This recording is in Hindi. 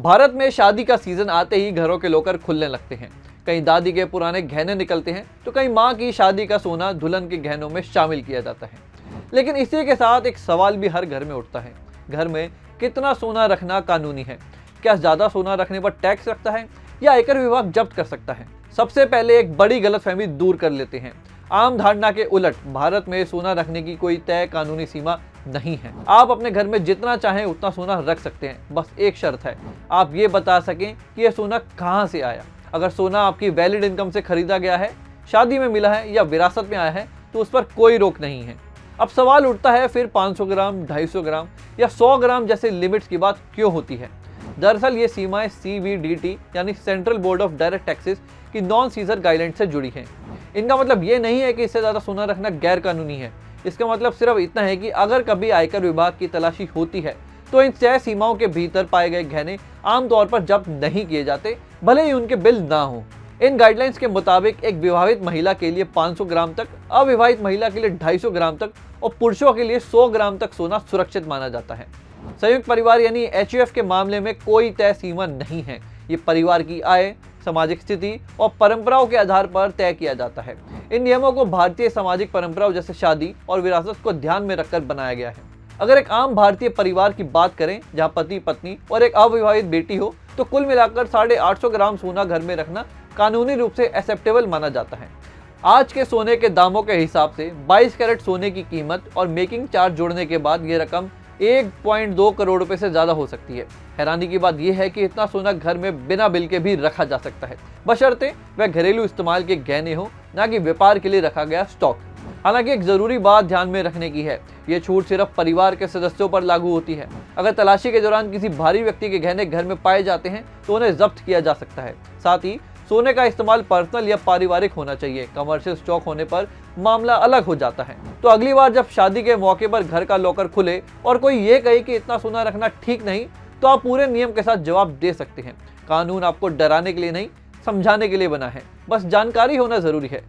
भारत में शादी का सीजन आते ही घरों के लॉकर खुलने लगते हैं। कहीं दादी के पुराने गहने निकलते हैं तो कहीं माँ की शादी का सोना दुल्हन के गहनों में शामिल किया जाता है। लेकिन इसी के साथ एक सवाल भी हर घर में उठता है, घर में कितना सोना रखना कानूनी है? क्या ज्यादा सोना रखने पर टैक्स लगता है या आयकर विभाग जब्त कर सकता है? सबसे पहले एक बड़ी गलतफहमी दूर कर लेते हैं। आम धारणा के उलट भारत में सोना रखने की कोई तय कानूनी सीमा नहीं है। आप अपने घर में जितना चाहें उतना सोना रख सकते हैं, बस एक शर्त है, आप ये बता सकें कि यह सोना कहां से आया। अगर सोना आपकी वैलिड इनकम से खरीदा गया है, शादी में मिला है या विरासत में आया है तो उस पर कोई रोक नहीं है। अब सवाल उठता है, फिर 500 ग्राम, 250 ग्राम या 100 ग्राम जैसे लिमिट्स की बात क्यों होती है? दरअसल ये सीमाएं CBDT यानी central board of direct taxes की नॉन सीजर गाइडलाइन से जुड़ी हैं। इनका मतलब ये नहीं है कि इससे ज़्यादा सोना रखना गैर कानूनी है। इसका मतलब सिर्फ इतना है कि अगर कभी आयकर विभाग की तलाशी होती है तो इन तय सीमाओं के भीतर पाए गए गहने आमतौर पर जब्त नहीं किए जाते, भले ही उनके बिल ना हो। इन गाइडलाइंस के मुताबिक एक विवाहित महिला के लिए 500 ग्राम तक, अविवाहित महिला के लिए 250 ग्राम तक और पुरुषों के लिए 100 ग्राम तक सोना सुरक्षित माना जाता है। संयुक्त परिवार यानी HUF के मामले में कोई तय सीमा नहीं है। ये परिवार की आय, सामाजिक स्थिति और परंपराओं के आधार पर तय किया जाता है। इन नियमों को भारतीय सामाजिक परंपराओं जैसे शादी और विरासत को ध्यान में रखकर बनाया गया है। अगर एक आम भारतीय परिवार की बात करें जहां पति पत्नी और एक अविवाहित बेटी हो तो कुल मिलाकर 850 ग्राम सोना घर में रखना कानूनी रूप से एक्सेप्टेबल माना जाता है। आज के सोने के दामों के हिसाब से 22 कैरेट सोने की कीमत और मेकिंग चार्ज जोड़ने के बाद ये रकम 1.2 करोड़ रुपए से ज्यादा हो सकती है। हैरानी की बात यह है कि इतना सोना घर में बिना बिल के भी रखा जा सकता है, बशर्ते वह घरेलू इस्तेमाल के गहने हो, न कि व्यापार के लिए रखा गया स्टॉक। हालांकि एक जरूरी बात ध्यान में रखने की है, ये छूट सिर्फ परिवार के सदस्यों पर लागू होती है। अगर तलाशी के दौरान किसी भारी व्यक्ति के गहने घर में पाए जाते हैं तो उन्हें जब्त किया जा सकता है। साथ ही सोने का इस्तेमाल पर्सनल या पारिवारिक होना चाहिए, कमर्शियल स्टॉक होने पर मामला अलग हो जाता है। तो अगली बार जब शादी के मौके पर घर का लॉकर खुले और कोई ये कहे कि इतना सोना रखना ठीक नहीं, तो आप पूरे नियम के साथ जवाब दे सकते हैं। कानून आपको डराने के लिए नहीं, समझाने के लिए बना है, बस जानकारी होना जरूरी है।